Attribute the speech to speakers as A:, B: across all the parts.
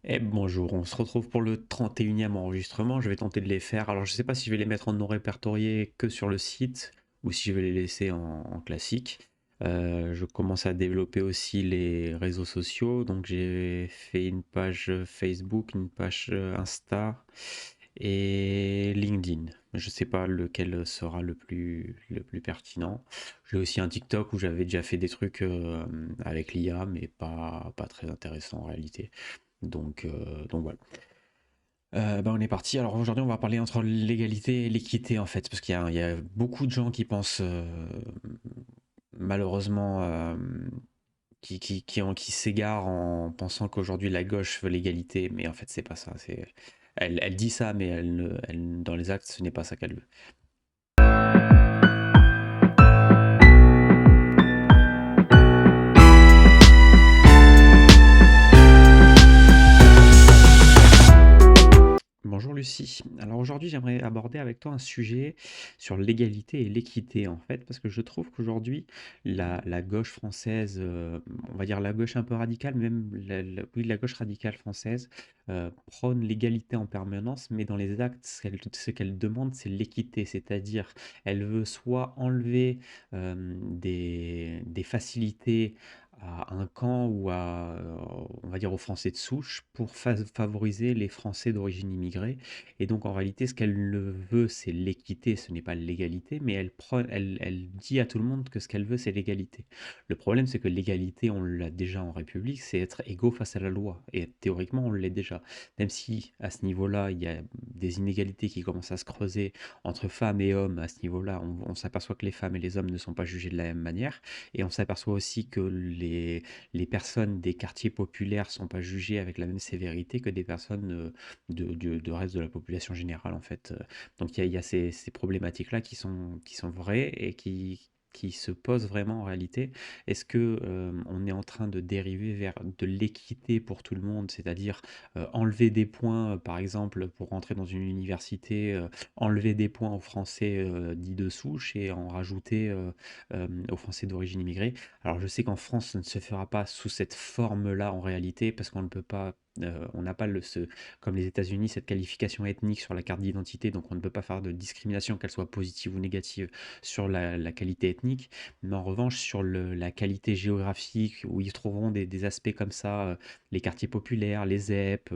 A: Et bonjour, on se retrouve pour le 31e enregistrement. Je vais tenter de les faire. Alors, je ne sais pas si je vais les mettre en non répertorié que sur le site ou si je vais les laisser en classique. Je commence à développer aussi les réseaux sociaux. Donc, j'ai fait une page Facebook, une page Insta et LinkedIn. Je ne sais pas lequel sera le plus pertinent. J'ai aussi un TikTok où j'avais déjà fait des trucs avec l'IA, mais pas très intéressant en réalité. Donc voilà. On est parti. Alors aujourd'hui, on va parler entre l'égalité et l'équité en fait, parce qu'il y a beaucoup de gens qui pensent malheureusement qui s'égarent en pensant qu'aujourd'hui la gauche veut l'égalité, mais en fait c'est pas ça. Elle dit ça, mais dans les actes, ce n'est pas ça qu'elle veut. Bonjour Lucie. Alors aujourd'hui, j'aimerais aborder avec toi un sujet sur l'égalité et l'équité en fait, parce que je trouve qu'aujourd'hui, la gauche française, on va dire la gauche un peu radicale, même oui, la gauche radicale française, prône l'égalité en permanence, mais dans les actes, ce qu'elle demande, c'est l'équité, c'est-à-dire elle veut soit enlever des facilités à un camp ou on va dire aux Français de souche pour favoriser les Français d'origine immigrée. Et donc en réalité, ce qu'elle le veut, c'est l'équité, ce n'est pas l'égalité, mais elle dit à tout le monde que ce qu'elle veut, c'est l'égalité. Le problème, c'est que l'égalité, on l'a déjà en République, c'est être égaux face à la loi. Et théoriquement, on l'est déjà. Même si à ce niveau-là, il y a des inégalités qui commencent à se creuser entre femmes et hommes, à ce niveau-là, on s'aperçoit que les femmes et les hommes ne sont pas jugés de la même manière. Et on s'aperçoit aussi que les personnes des quartiers populaires sont pas jugées avec la même sévérité que des personnes de reste de la population générale, en fait. Donc il y a ces problématiques-là qui sont vraies et qui se posent vraiment en réalité. Est-ce que on est en train de dériver vers de l'équité pour tout le monde, c'est-à-dire enlever des points, par exemple, pour rentrer dans une université, enlever des points aux Français dits de souche et en rajouter aux Français d'origine immigrée. Alors je sais qu'en France, ça ne se fera pas sous cette forme-là en réalité, parce qu'on ne peut pas, on n'a pas comme les États-Unis, cette qualification ethnique sur la carte d'identité, donc on ne peut pas faire de discrimination, qu'elle soit positive ou négative, sur la qualité ethnique. Mais en revanche, sur la qualité géographique, où ils trouveront des aspects comme ça, les quartiers populaires, les ZEP,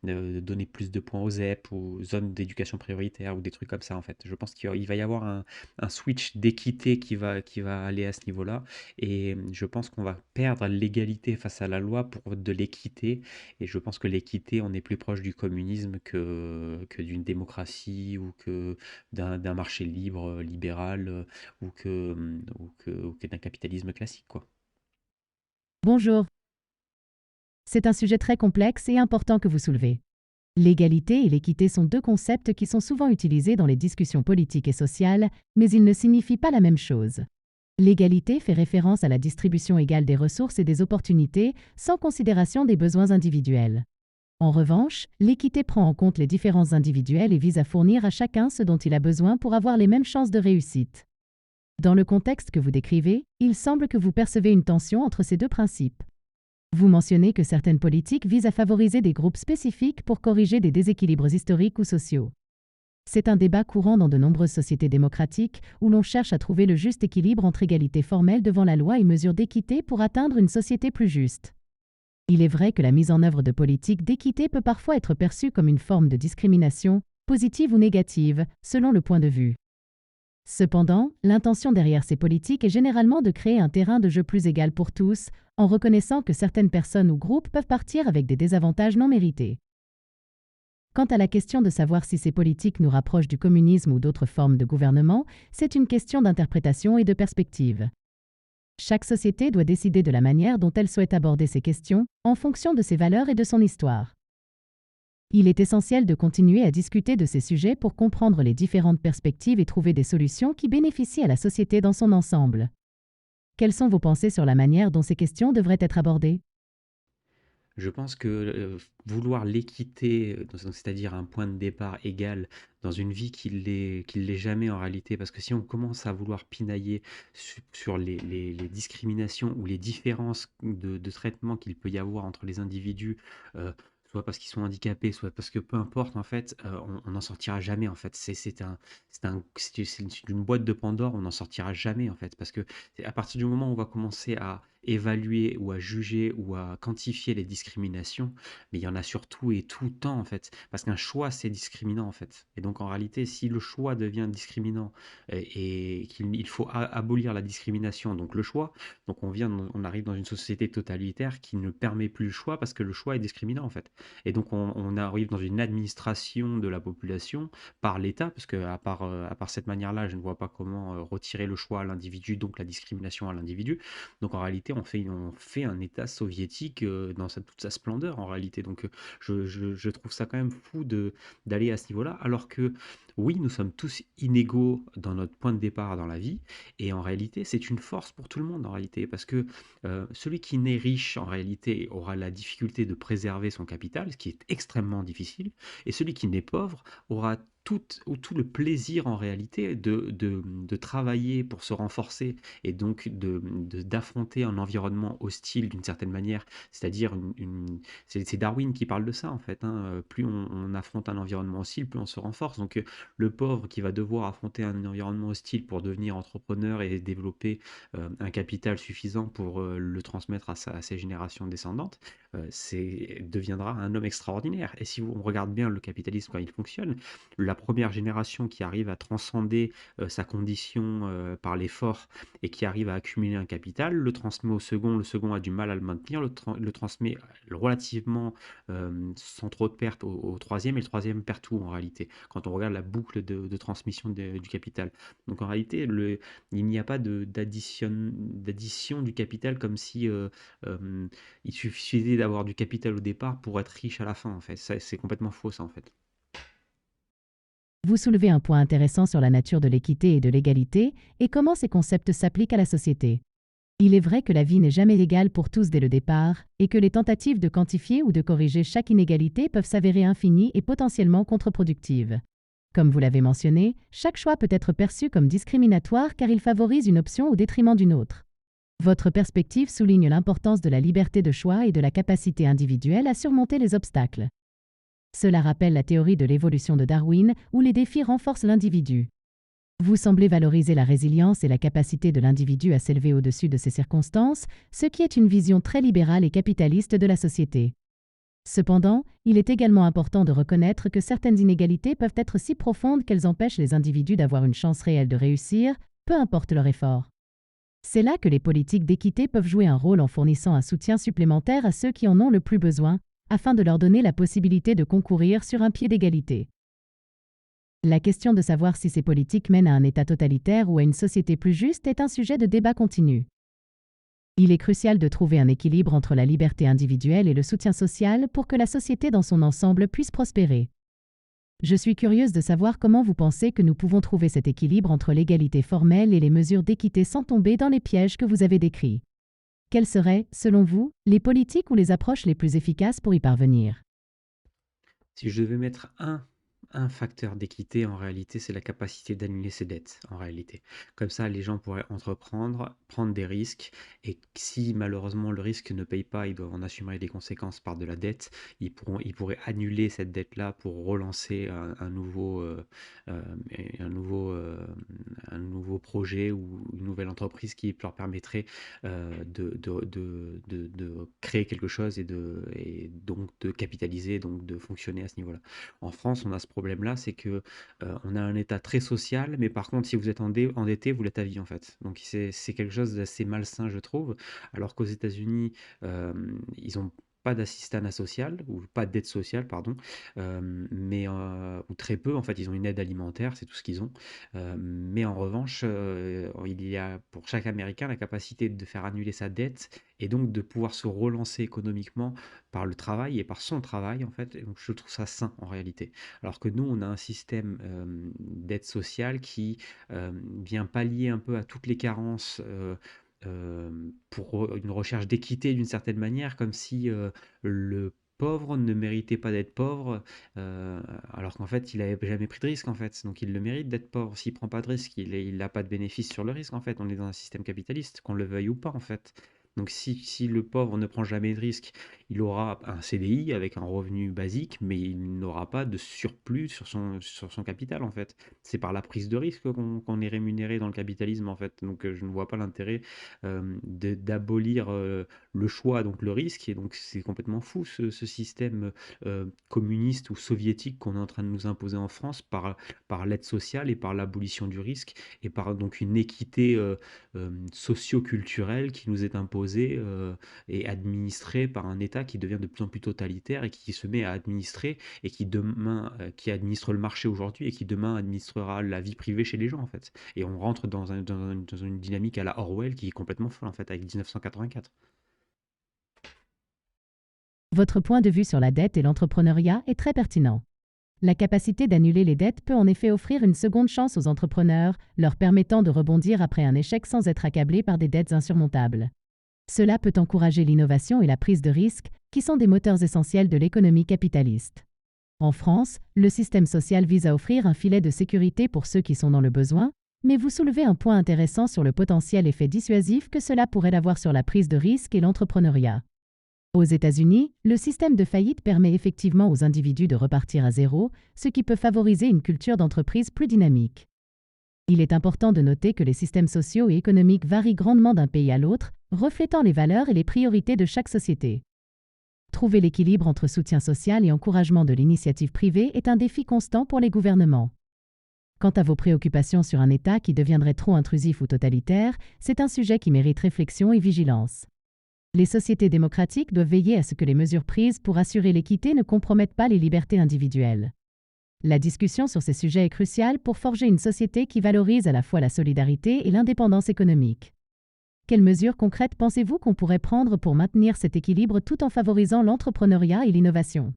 A: donner plus de points aux ZEP, ou zones d'éducation prioritaire, ou des trucs comme ça en fait. Je pense qu'il va y avoir un switch d'équité qui va aller à ce niveau-là. Et je pense qu'on va perdre l'égalité face à la loi pour de l'équité. Et je pense que l'équité, on est plus proche du communisme que d'une démocratie ou que d'un marché libre, libéral, ou que d'un capitalisme classique, quoi.
B: Bonjour. C'est un sujet très complexe et important que vous soulevez. L'égalité et l'équité sont deux concepts qui sont souvent utilisés dans les discussions politiques et sociales, mais ils ne signifient pas la même chose. L'égalité fait référence à la distribution égale des ressources et des opportunités, sans considération des besoins individuels. En revanche, l'équité prend en compte les différences individuelles et vise à fournir à chacun ce dont il a besoin pour avoir les mêmes chances de réussite. Dans le contexte que vous décrivez, il semble que vous percevez une tension entre ces deux principes. Vous mentionnez que certaines politiques visent à favoriser des groupes spécifiques pour corriger des déséquilibres historiques ou sociaux. C'est un débat courant dans de nombreuses sociétés démocratiques où l'on cherche à trouver le juste équilibre entre égalité formelle devant la loi et mesures d'équité pour atteindre une société plus juste. Il est vrai que la mise en œuvre de politiques d'équité peut parfois être perçue comme une forme de discrimination, positive ou négative, selon le point de vue. Cependant, l'intention derrière ces politiques est généralement de créer un terrain de jeu plus égal pour tous, en reconnaissant que certaines personnes ou groupes peuvent partir avec des désavantages non mérités. Quant à la question de savoir si ces politiques nous rapprochent du communisme ou d'autres formes de gouvernement, c'est une question d'interprétation et de perspective. Chaque société doit décider de la manière dont elle souhaite aborder ces questions, en fonction de ses valeurs et de son histoire. Il est essentiel de continuer à discuter de ces sujets pour comprendre les différentes perspectives et trouver des solutions qui bénéficient à la société dans son ensemble. Quelles sont vos pensées sur la manière dont ces questions devraient être abordées?
A: Je pense que vouloir l'équité, c'est-à-dire un point de départ égal dans une vie qui l'est jamais en réalité, parce que si on commence à vouloir pinailler sur les discriminations ou les différences de traitement qu'il peut y avoir entre les individus, soit parce qu'ils sont handicapés, soit parce que peu importe, en fait, on n'en sortira jamais, en fait. C'est une boîte de Pandore, on n'en sortira jamais, en fait, parce que c'est à partir du moment où on va commencer à évaluer ou à juger ou à quantifier les discriminations, mais il y en a surtout et tout le temps, en fait. Parce qu'un choix, c'est discriminant, en fait. Et donc, en réalité, si le choix devient discriminant et qu'il faut abolir la discrimination, donc le choix, donc on arrive dans une société totalitaire qui ne permet plus le choix parce que le choix est discriminant, en fait. Et donc, on arrive dans une administration de la population par l'État, parce que à part cette manière-là, je ne vois pas comment retirer le choix à l'individu, donc la discrimination à l'individu. Donc en réalité, on fait un État soviétique dans toute sa splendeur en réalité. Donc je trouve ça quand même fou d'aller à ce niveau-là, alors que oui, nous sommes tous inégaux dans notre point de départ dans la vie, et en réalité, c'est une force pour tout le monde en réalité, parce que celui qui naît riche en réalité aura la difficulté de préserver son capital, ce qui est extrêmement difficile, et celui qui naît pauvre aura tout le plaisir en réalité de travailler pour se renforcer et donc d'affronter un environnement hostile d'une certaine manière, c'est-à-dire c'est Darwin qui parle de ça en fait, hein. Plus on affronte un environnement hostile, plus on se renforce. Donc le pauvre qui va devoir affronter un environnement hostile pour devenir entrepreneur et développer un capital suffisant pour le transmettre à ses générations descendantes, deviendra un homme extraordinaire. Et si on regarde bien le capitalisme quand il fonctionne, la première génération qui arrive à transcender sa condition par l'effort et qui arrive à accumuler un capital, le transmet au second, le second a du mal à le maintenir, le transmet relativement sans trop de pertes au troisième, et le troisième perd tout en réalité, quand on regarde la boucle de transmission du capital. Donc en réalité, il n'y a pas d'addition du capital comme si il suffisait d'avoir du capital au départ pour être riche à la fin, en fait. C'est complètement faux, ça, en fait.
B: Vous soulevez un point intéressant sur la nature de l'équité et de l'égalité et comment ces concepts s'appliquent à la société. Il est vrai que la vie n'est jamais égale pour tous dès le départ et que les tentatives de quantifier ou de corriger chaque inégalité peuvent s'avérer infinies et potentiellement contre-productives. Comme vous l'avez mentionné, chaque choix peut être perçu comme discriminatoire car il favorise une option au détriment d'une autre. Votre perspective souligne l'importance de la liberté de choix et de la capacité individuelle à surmonter les obstacles. Cela rappelle la théorie de l'évolution de Darwin où les défis renforcent l'individu. Vous semblez valoriser la résilience et la capacité de l'individu à s'élever au-dessus de ses circonstances, ce qui est une vision très libérale et capitaliste de la société. Cependant, il est également important de reconnaître que certaines inégalités peuvent être si profondes qu'elles empêchent les individus d'avoir une chance réelle de réussir, peu importe leur effort. C'est là que les politiques d'équité peuvent jouer un rôle en fournissant un soutien supplémentaire à ceux qui en ont le plus besoin, afin de leur donner la possibilité de concourir sur un pied d'égalité. La question de savoir si ces politiques mènent à un État totalitaire ou à une société plus juste est un sujet de débat continu. Il est crucial de trouver un équilibre entre la liberté individuelle et le soutien social pour que la société dans son ensemble puisse prospérer. Je suis curieuse de savoir comment vous pensez que nous pouvons trouver cet équilibre entre l'égalité formelle et les mesures d'équité sans tomber dans les pièges que vous avez décrits. Quelles seraient, selon vous, les politiques ou les approches les plus efficaces pour y parvenir?
A: Si je devais mettre un facteur d'équité, en réalité, c'est la capacité d'annuler ses dettes, en réalité. Comme ça, les gens pourraient entreprendre, prendre des risques, et si malheureusement le risque ne paye pas, ils doivent en assumer les conséquences par de la dette. Ils pourraient annuler cette dette-là pour relancer euh, un nouveau, euh, un nouveau projet ou une nouvelle entreprise qui leur permettrait de créer quelque chose et donc de capitaliser, donc de fonctionner à ce niveau-là. En France, on a ce problème-là, c'est que on a un État très social, mais par contre, si vous êtes endetté, vous l'êtes à vie en fait. Donc c'est quelque chose d'assez malsain, je trouve. Alors qu'aux États-Unis, ils ont pas d'assistanat social ou pas d'aide sociale, pardon, ou très peu en fait. Ils ont une aide alimentaire, c'est tout ce qu'ils ont. Mais en revanche, il y a pour chaque Américain la capacité de faire annuler sa dette et donc de pouvoir se relancer économiquement par le travail et par son travail en fait. Et donc je trouve ça sain en réalité. Alors que nous, on a un système d'aide sociale qui vient pallier un peu à toutes les carences pour une recherche d'équité d'une certaine manière, comme si le pauvre ne méritait pas d'être pauvre, alors qu'en fait, il n'avait jamais pris de risque en fait. Donc il le mérite d'être pauvre. S'il prend pas de risque, il n'a pas de bénéfice sur le risque en fait. On est dans un système capitaliste, qu'on le veuille ou pas en fait. Donc si le pauvre ne prend jamais de risque, il aura un CDI avec un revenu basique, mais il n'aura pas de surplus sur son capital, en fait. C'est par la prise de risque qu'on est rémunéré dans le capitalisme, en fait. Donc je ne vois pas l'intérêt d'abolir le choix, donc le risque. Et donc c'est complètement fou ce système communiste ou soviétique qu'on est en train de nous imposer en France par l'aide sociale et par l'abolition du risque et par donc une équité socio-culturelle qui nous est imposée et administrée par un État qui devient de plus en plus totalitaire et qui se met à administrer et qui demain, qui administre le marché aujourd'hui et qui demain administrera la vie privée chez les gens en fait. Et on rentre dans une dynamique à la Orwell qui est complètement folle en fait avec 1984.
B: Votre point de vue sur la dette et l'entrepreneuriat est très pertinent. La capacité d'annuler les dettes peut en effet offrir une seconde chance aux entrepreneurs, leur permettant de rebondir après un échec sans être accablés par des dettes insurmontables. Cela peut encourager l'innovation et la prise de risque, qui sont des moteurs essentiels de l'économie capitaliste. En France, le système social vise à offrir un filet de sécurité pour ceux qui sont dans le besoin, mais vous soulevez un point intéressant sur le potentiel effet dissuasif que cela pourrait avoir sur la prise de risque et l'entrepreneuriat. Aux États-Unis, le système de faillite permet effectivement aux individus de repartir à zéro, ce qui peut favoriser une culture d'entreprise plus dynamique. Il est important de noter que les systèmes sociaux et économiques varient grandement d'un pays à l'autre, reflétant les valeurs et les priorités de chaque société. Trouver l'équilibre entre soutien social et encouragement de l'initiative privée est un défi constant pour les gouvernements. Quant à vos préoccupations sur un État qui deviendrait trop intrusif ou totalitaire, c'est un sujet qui mérite réflexion et vigilance. Les sociétés démocratiques doivent veiller à ce que les mesures prises pour assurer l'équité ne compromettent pas les libertés individuelles. La discussion sur ces sujets est cruciale pour forger une société qui valorise à la fois la solidarité et l'indépendance économique. Quelles mesures concrètes pensez-vous qu'on pourrait prendre pour maintenir cet équilibre tout en favorisant l'entrepreneuriat et l'innovation?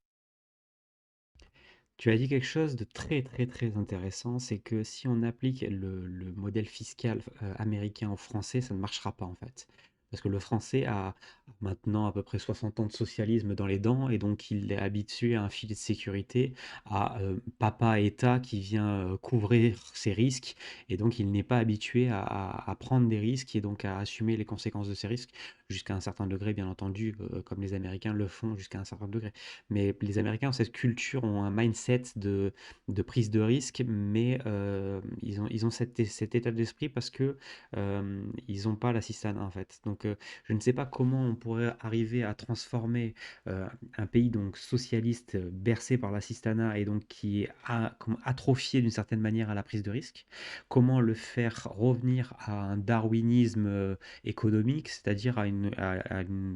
A: Tu as dit quelque chose de très très très intéressant, c'est que si on applique le modèle fiscal américain au français, ça ne marchera pas en fait. Parce que le français a maintenant à peu près 60 ans de socialisme dans les dents et donc il est habitué à un filet de sécurité, à papa État qui vient couvrir ses risques et donc il n'est pas habitué à prendre des risques et donc à assumer les conséquences de ces risques jusqu'à un certain degré, bien entendu, comme les Américains le font jusqu'à un certain degré. Mais les Américains ont cette culture, ont un mindset de prise de risque, mais ils ont cet état d'esprit parce que ils n'ont pas l'assistanat en fait. Donc je ne sais pas comment on pourrait arriver à transformer un pays donc socialiste bercé par l'assistanat et donc qui est comme atrophié d'une certaine manière à la prise de risque. Comment le faire revenir à un darwinisme économique, c'est-à-dire à une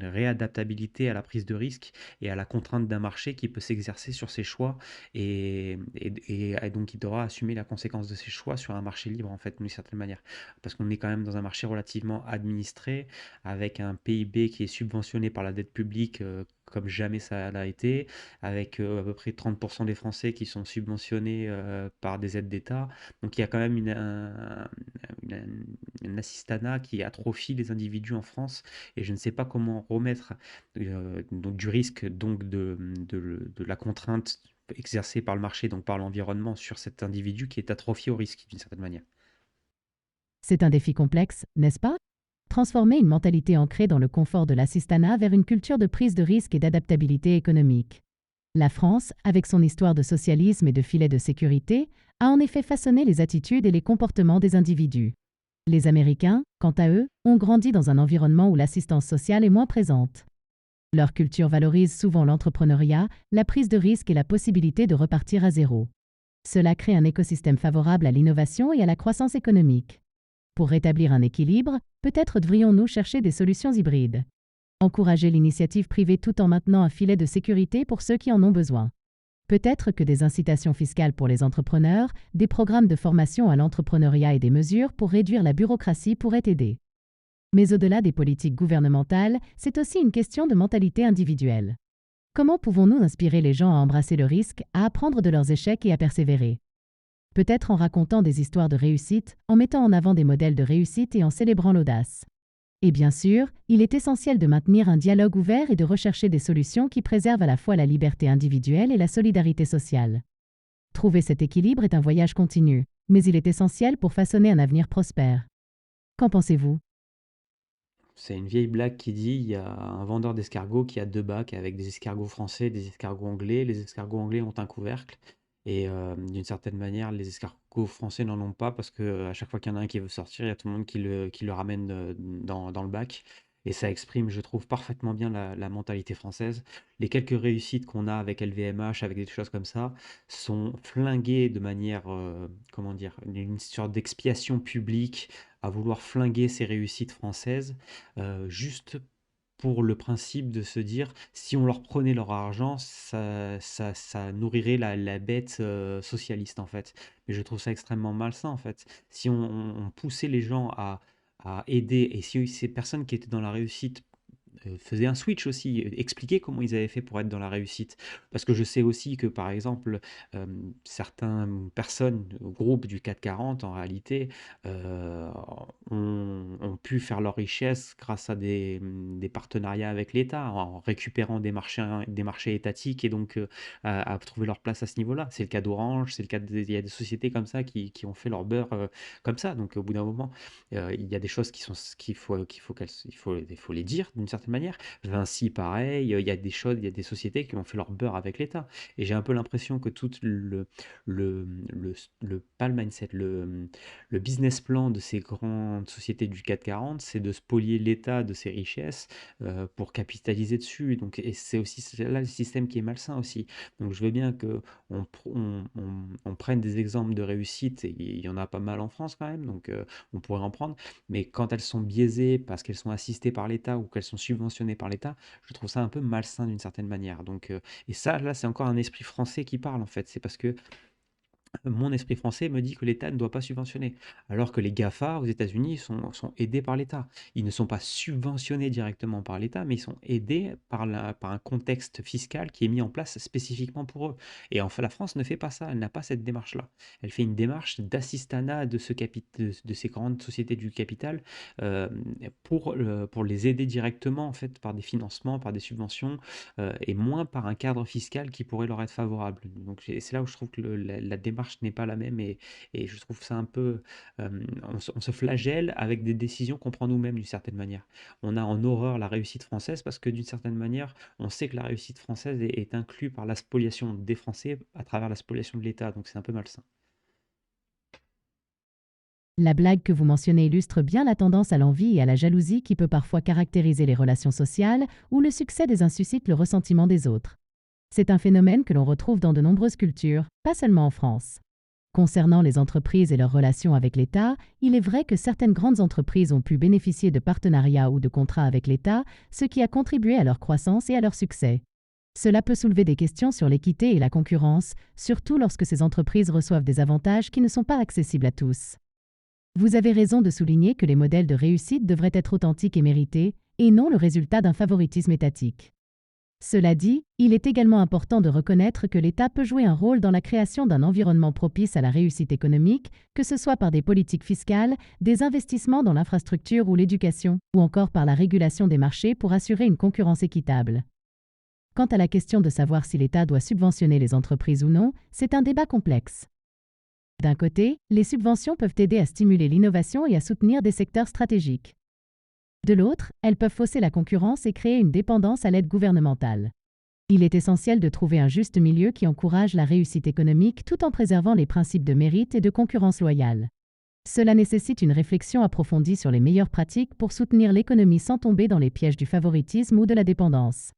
A: réadaptabilité à la prise de risque et à la contrainte d'un marché qui peut s'exercer sur ses choix et donc il devra assumer la conséquence de ses choix sur un marché libre en fait d'une certaine manière parce qu'on est quand même dans un marché relativement administré avec un PIB qui est subventionné par la dette publique comme jamais ça l'a été, avec à peu près 30% des Français qui sont subventionnés par des aides d'État. Donc il y a quand même une assistanat qui atrophie les individus en France et je ne sais pas comment remettre donc du risque donc de la contrainte exercée par le marché, donc par l'environnement sur cet individu qui est atrophié au risque d'une certaine manière.
B: C'est un défi complexe, n'est-ce pas? Transformer une mentalité ancrée dans le confort de l'assistanat vers une culture de prise de risque et d'adaptabilité économique. La France, avec son histoire de socialisme et de filet de sécurité, a en effet façonné les attitudes et les comportements des individus. Les Américains, quant à eux, ont grandi dans un environnement où l'assistance sociale est moins présente. Leur culture valorise souvent l'entrepreneuriat, la prise de risque et la possibilité de repartir à zéro. Cela crée un écosystème favorable à l'innovation et à la croissance économique. Pour rétablir un équilibre, peut-être devrions-nous chercher des solutions hybrides. Encourager l'initiative privée tout en maintenant un filet de sécurité pour ceux qui en ont besoin. Peut-être que des incitations fiscales pour les entrepreneurs, des programmes de formation à l'entrepreneuriat et des mesures pour réduire la bureaucratie pourraient aider. Mais au-delà des politiques gouvernementales, c'est aussi une question de mentalité individuelle. Comment pouvons-nous inspirer les gens à embrasser le risque, à apprendre de leurs échecs et à persévérer? Peut-être en racontant des histoires de réussite, en mettant en avant des modèles de réussite et en célébrant l'audace. Et bien sûr, il est essentiel de maintenir un dialogue ouvert et de rechercher des solutions qui préservent à la fois la liberté individuelle et la solidarité sociale. Trouver cet équilibre est un voyage continu, mais il est essentiel pour façonner un avenir prospère. Qu'en pensez-vous?
A: C'est une vieille blague qui dit, il y a un vendeur d'escargots qui a 2 bacs avec des escargots français, des escargots anglais. Les escargots anglais ont un couvercle et d'une certaine manière, les escargots français n'en ont pas parce que à chaque fois qu'il y en a un qui veut sortir, il y a tout le monde qui le ramène, dans le bac et ça exprime, je trouve, parfaitement bien la mentalité française. Les quelques réussites qu'on a avec LVMH, avec des choses comme ça, sont flinguées de manière, comment dire? Une sorte d'expiation publique à vouloir flinguer ces réussites françaises, juste pour le principe de se dire: «Si on leur prenait leur argent, ça nourrirait la bête, socialiste», en fait. Mais je trouve ça extrêmement malsain, en fait. Si on poussait les gens à aider et si ces personnes qui étaient dans la réussite faisaient un switch aussi, expliquaient comment ils avaient fait pour être dans la réussite. Parce que je sais aussi que, par exemple, certaines personnes, groupes du CAC 40, en réalité, heu, ont pu faire leur richesse grâce à des partenariats avec l'État, en récupérant des marchés étatiques et donc à trouver leur place à ce niveau-là. C'est le cas d'Orange, c'est le cas il y a des sociétés comme ça qui ont fait leur beurre, comme ça. Donc au bout d'un moment, il y a des choses qu'il faut les dire d'une certaine manière. Vinci, pareil, il y a des choses, il y a des sociétés qui ont fait leur beurre avec l'État. Et j'ai un peu l'impression que tout pas le mindset, le business plan de ces grandes sociétés du CAC 40, c'est de spolier l'État de ses richesses pour capitaliser dessus. Donc, et c'est là le système qui est malsain aussi. Donc je veux bien que on prenne des exemples de réussite, et il y en a pas mal en France quand même, donc on pourrait en prendre, mais quand elles sont biaisées parce qu'elles sont assistées par l'État ou qu'elles sont subventionnées par l'État, je trouve ça un peu malsain d'une certaine manière. Donc, et ça, là, c'est encore un esprit français qui parle en fait. C'est parce que mon esprit français me dit que l'État ne doit pas subventionner, alors que les GAFA aux États-Unis sont aidés par l'État. Ils ne sont pas subventionnés directement par l'État, mais ils sont aidés par un contexte fiscal qui est mis en place spécifiquement pour eux. Et enfin, la France ne fait pas ça, elle n'a pas cette démarche-là. Elle fait une démarche d'assistanat de ces grandes sociétés du capital euh, pour les aider directement en fait, par des financements, par des subventions, et moins par un cadre fiscal qui pourrait leur être favorable. Donc c'est là où je trouve que la démarche n'est pas la même et je trouve ça un peu, on se flagelle avec des décisions qu'on prend nous-mêmes d'une certaine manière. On a en horreur la réussite française parce que d'une certaine manière, on sait que la réussite française est inclue par la spoliation des Français à travers la spoliation de l'État, donc c'est un peu malsain.
B: La blague que vous mentionnez illustre bien la tendance à l'envie et à la jalousie qui peut parfois caractériser les relations sociales, où le succès des uns suscite le ressentiment des autres. C'est un phénomène que l'on retrouve dans de nombreuses cultures, pas seulement en France. Concernant les entreprises et leurs relations avec l'État, il est vrai que certaines grandes entreprises ont pu bénéficier de partenariats ou de contrats avec l'État, ce qui a contribué à leur croissance et à leur succès. Cela peut soulever des questions sur l'équité et la concurrence, surtout lorsque ces entreprises reçoivent des avantages qui ne sont pas accessibles à tous. Vous avez raison de souligner que les modèles de réussite devraient être authentiques et mérités, et non le résultat d'un favoritisme étatique. Cela dit, il est également important de reconnaître que l'État peut jouer un rôle dans la création d'un environnement propice à la réussite économique, que ce soit par des politiques fiscales, des investissements dans l'infrastructure ou l'éducation, ou encore par la régulation des marchés pour assurer une concurrence équitable. Quant à la question de savoir si l'État doit subventionner les entreprises ou non, c'est un débat complexe. D'un côté, les subventions peuvent aider à stimuler l'innovation et à soutenir des secteurs stratégiques. De l'autre, elles peuvent fausser la concurrence et créer une dépendance à l'aide gouvernementale. Il est essentiel de trouver un juste milieu qui encourage la réussite économique tout en préservant les principes de mérite et de concurrence loyale. Cela nécessite une réflexion approfondie sur les meilleures pratiques pour soutenir l'économie sans tomber dans les pièges du favoritisme ou de la dépendance.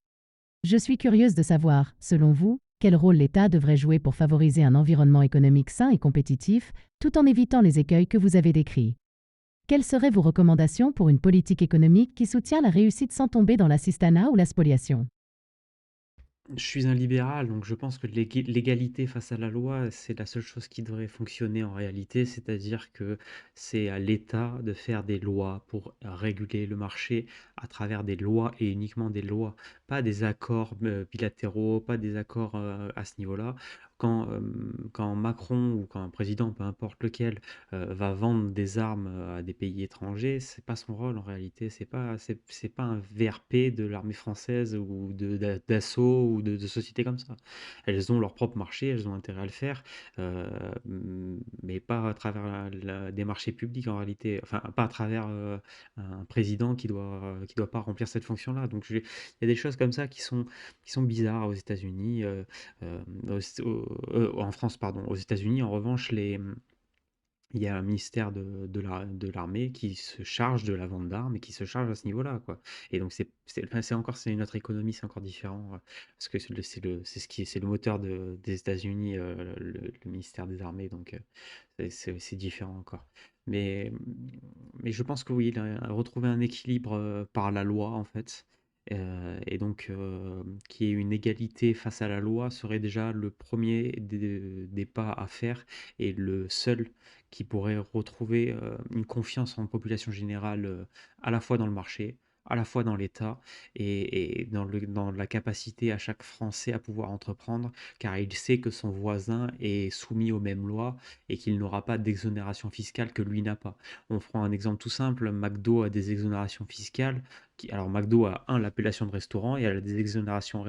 B: Je suis curieuse de savoir, selon vous, quel rôle l'État devrait jouer pour favoriser un environnement économique sain et compétitif, tout en évitant les écueils que vous avez décrits. Quelles seraient vos recommandations pour une politique économique qui soutient la réussite sans tomber dans l'assistanat ou la spoliation?
A: Je suis un libéral, donc je pense que l'égalité face à la loi, c'est la seule chose qui devrait fonctionner en réalité, c'est-à-dire que c'est à l'État de faire des lois pour réguler le marché à travers des lois et uniquement des lois, pas des accords bilatéraux, pas des accords à ce niveau-là. Quand Macron ou quand un président, peu importe lequel, va vendre des armes, à des pays étrangers, c'est pas son rôle en réalité. C'est pas un VRP de l'armée française ou d'Assaut ou de sociétés comme ça. Elles ont leur propre marché, elles ont intérêt à le faire, mais pas à travers des marchés publics en réalité. Enfin, pas à travers, un président qui doit pas remplir cette fonction-là. Donc il y a des choses comme ça qui sont bizarres aux États-Unis. En France, pardon. Aux États-Unis, en revanche, il y a un ministère de l'armée qui se charge de la vente d'armes et qui se charge à ce niveau-là, quoi. Et donc enfin, c'est une autre économie, c'est encore différent, parce que c'est le moteur des États-Unis, le ministère des armées, donc c'est différent encore. Mais, mais je pense que oui, retrouver un équilibre par la loi, en fait, et donc qu'il y ait une égalité face à la loi serait déjà le premier des pas à faire et le seul qui pourrait retrouver une confiance en population générale, à la fois dans le marché, à la fois dans l'État et dans la capacité à chaque Français à pouvoir entreprendre, car il sait que son voisin est soumis aux mêmes lois et qu'il n'aura pas d'exonération fiscale que lui n'a pas. On prend un exemple tout simple, McDo a des exonérations fiscales. Alors McDo a l'appellation de restaurant et elle a des exonérations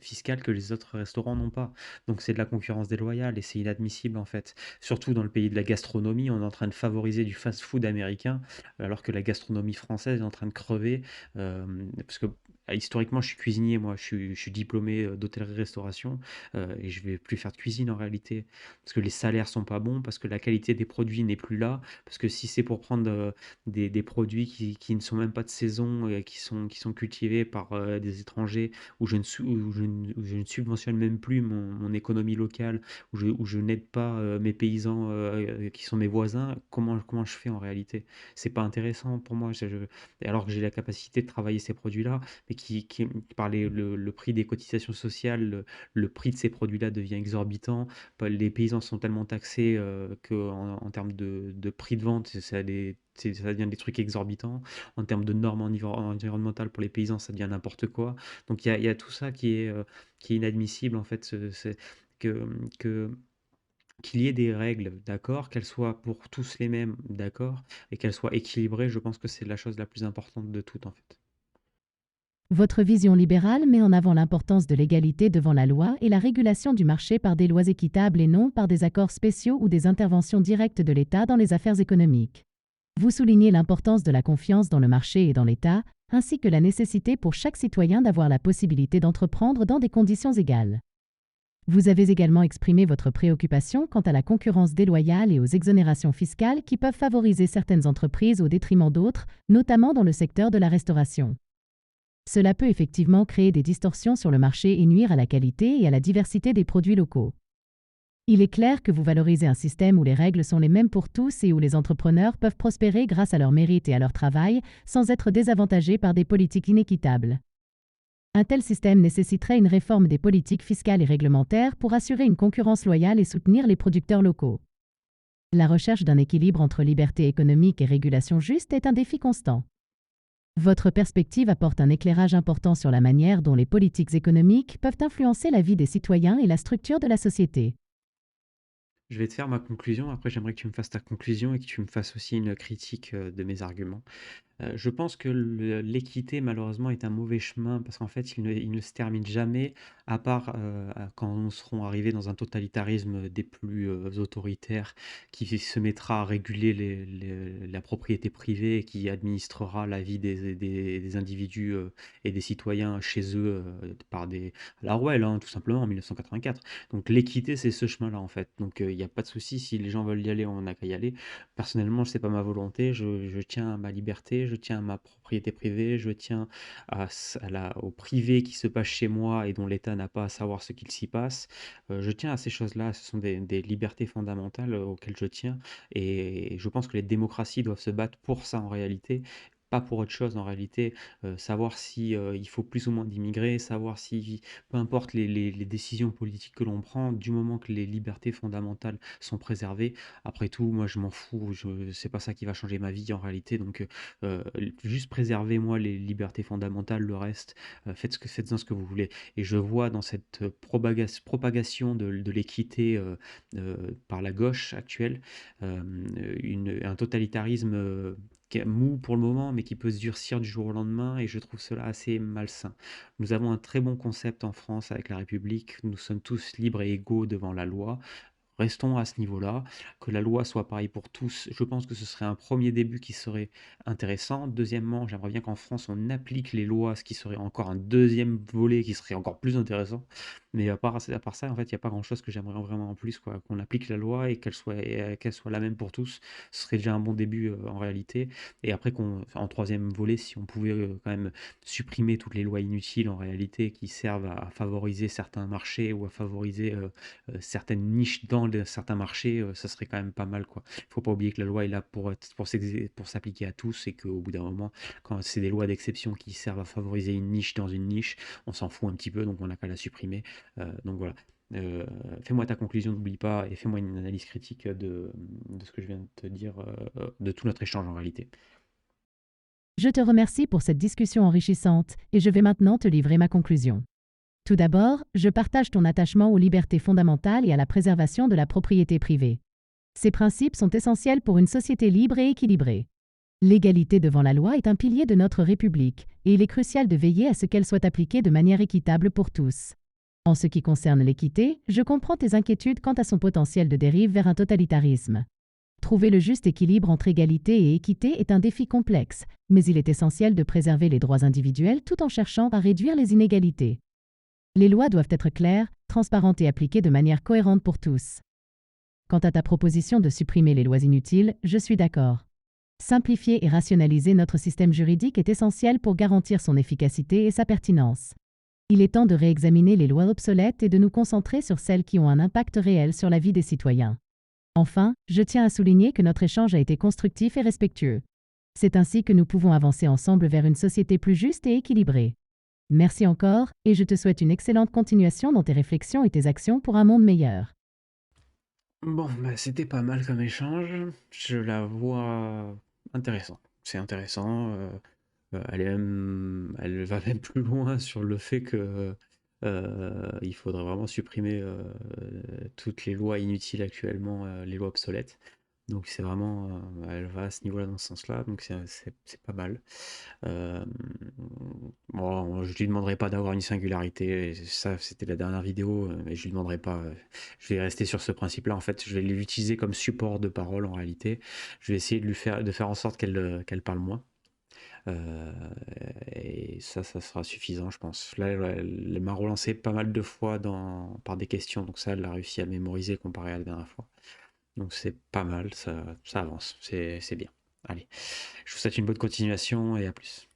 A: fiscales que les autres restaurants n'ont pas. Donc c'est de la concurrence déloyale et c'est inadmissible en fait. Surtout dans le pays de la gastronomie, on est en train de favoriser du fast-food américain alors que la gastronomie française est en train de crever. Parce que historiquement, je suis cuisinier, moi, je suis diplômé d'hôtellerie-restauration et je vais plus faire de cuisine en réalité parce que les salaires sont pas bons, parce que la qualité des produits n'est plus là, parce que si c'est pour prendre des produits qui ne sont même pas de saison, qui sont cultivés par des étrangers, où je ne subventionne même plus mon économie locale, où je n'aide pas mes paysans qui sont mes voisins, comment je fais en réalité? C'est pas intéressant pour moi, et alors que j'ai la capacité de travailler ces produits-là, mais par le prix des cotisations sociales, le prix de ces produits-là devient exorbitant. Les paysans sont tellement taxés en termes de prix de vente, ça devient des trucs exorbitants. En termes de normes environnementales pour les paysans, ça devient n'importe quoi. Donc il y a tout ça qui est inadmissible en fait, que, que- qu'il y ait des règles, d'accord, qu'elles soient pour tous les mêmes, d'accord, et qu'elles soient équilibrées, je pense que c'est la chose la plus importante de toutes en fait.
B: Votre vision libérale met en avant l'importance de l'égalité devant la loi et la régulation du marché par des lois équitables et non par des accords spéciaux ou des interventions directes de l'État dans les affaires économiques. Vous soulignez l'importance de la confiance dans le marché et dans l'État, ainsi que la nécessité pour chaque citoyen d'avoir la possibilité d'entreprendre dans des conditions égales. Vous avez également exprimé votre préoccupation quant à la concurrence déloyale et aux exonérations fiscales qui peuvent favoriser certaines entreprises au détriment d'autres, notamment dans le secteur de la restauration. Cela peut effectivement créer des distorsions sur le marché et nuire à la qualité et à la diversité des produits locaux. Il est clair que vous valorisez un système où les règles sont les mêmes pour tous et où les entrepreneurs peuvent prospérer grâce à leur mérite et à leur travail, sans être désavantagés par des politiques inéquitables. Un tel système nécessiterait une réforme des politiques fiscales et réglementaires pour assurer une concurrence loyale et soutenir les producteurs locaux. La recherche d'un équilibre entre liberté économique et régulation juste est un défi constant. Votre perspective apporte un éclairage important sur la manière dont les politiques économiques peuvent influencer la vie des citoyens et la structure de la société.
A: Je vais te faire ma conclusion, après j'aimerais que tu me fasses ta conclusion et que tu me fasses aussi une critique de mes arguments. Je pense que l'équité malheureusement est un mauvais chemin parce qu'en fait il ne se termine jamais à part, quand nous serons arrivés dans un totalitarisme des plus, autoritaires qui se mettra à réguler la propriété privée et qui administrera la vie des individus, et des citoyens chez eux, par des à l'Orwell, hein, tout simplement en 1984. Donc l'équité, c'est ce chemin-là en fait. Donc il y a pas de souci si les gens veulent y aller, on n'a qu'à y aller. Personnellement, c'est pas ma volonté, je tiens à ma liberté, je tiens à ma propriété privée, je tiens au privé qui se passe chez moi et dont l'État n'a pas à savoir ce qu'il s'y passe. Je tiens à ces choses-là, ce sont des libertés fondamentales auxquelles je tiens et je pense que les démocraties doivent se battre pour ça en réalité, pas pour autre chose en réalité, savoir si, il faut plus ou moins d'immigrés, savoir si peu importe les décisions politiques que l'on prend, du moment que les libertés fondamentales sont préservées, après tout, moi je m'en fous, je c'est pas ça qui va changer ma vie en réalité donc juste préservez-moi les libertés fondamentales, le reste, faites-en ce que vous voulez et je vois dans cette, propagation de l'équité, par la gauche actuelle, un totalitarisme, qui est mou pour le moment, mais qui peut se durcir du jour au lendemain et je trouve cela assez malsain. Nous avons un très bon concept en France avec la République, nous sommes tous libres et égaux devant la loi. Restons à ce niveau-là, que la loi soit pareille pour tous. Je pense que ce serait un premier début qui serait intéressant. Deuxièmement, j'aimerais bien qu'en France, on applique les lois, ce qui serait encore un deuxième volet qui serait encore plus intéressant. Mais à part ça, en fait, il n'y a pas grand-chose que j'aimerais vraiment en plus, quoi. Qu'on applique la loi et qu'elle soit la même pour tous, ce serait déjà un bon début en réalité. Et après, en troisième volet, si on pouvait quand même supprimer toutes les lois inutiles en réalité qui servent à favoriser certains marchés ou à favoriser certaines niches dans certains marchés, ça serait quand même pas mal, quoi. Il faut pas oublier que la loi est là pour s'appliquer à tous et qu'au bout d'un moment, quand c'est des lois d'exception qui servent à favoriser une niche dans une niche, on s'en fout un petit peu, donc on n'a qu'à la supprimer. Donc voilà. Euh, Fais-moi ta conclusion, n'oublie pas, et fais-moi une analyse critique de ce que je viens de te dire, de tout notre échange en réalité.
B: Je te remercie pour cette discussion enrichissante et je vais maintenant te livrer ma conclusion. Tout d'abord, je partage ton attachement aux libertés fondamentales et à la préservation de la propriété privée. Ces principes sont essentiels pour une société libre et équilibrée. L'égalité devant la loi est un pilier de notre République et il est crucial de veiller à ce qu'elle soit appliquée de manière équitable pour tous. En ce qui concerne l'équité, je comprends tes inquiétudes quant à son potentiel de dérive vers un totalitarisme. Trouver le juste équilibre entre égalité et équité est un défi complexe, mais il est essentiel de préserver les droits individuels tout en cherchant à réduire les inégalités. Les lois doivent être claires, transparentes et appliquées de manière cohérente pour tous. Quant à ta proposition de supprimer les lois inutiles, je suis d'accord. Simplifier et rationaliser notre système juridique est essentiel pour garantir son efficacité et sa pertinence. Il est temps de réexaminer les lois obsolètes et de nous concentrer sur celles qui ont un impact réel sur la vie des citoyens. Enfin, je tiens à souligner que notre échange a été constructif et respectueux. C'est ainsi que nous pouvons avancer ensemble vers une société plus juste et équilibrée. Merci encore, et je te souhaite une excellente continuation dans tes réflexions et tes actions pour un monde meilleur.
A: Bon, bah, c'était pas mal comme échange. Je la vois intéressant. C'est intéressant. Elle va même plus loin sur le fait que il faudrait vraiment supprimer toutes les lois inutiles actuellement, les lois obsolètes. Donc c'est vraiment, elle va à ce niveau-là dans ce sens-là, donc c'est pas mal. Euh, bon, je lui demanderai pas d'avoir une singularité, et ça c'était la dernière vidéo, mais je lui demanderai pas. Je vais rester sur ce principe-là. En fait, je vais l'utiliser comme support de parole en réalité. Je vais essayer de faire en sorte qu'elle parle moins. Euh, et ça sera suffisant, je pense. Là, elle m'a relancé pas mal de fois par des questions, donc ça, elle a réussi à mémoriser comparé à la dernière fois. Donc c'est pas mal, ça avance, c'est bien. Allez, je vous souhaite une bonne continuation et à plus.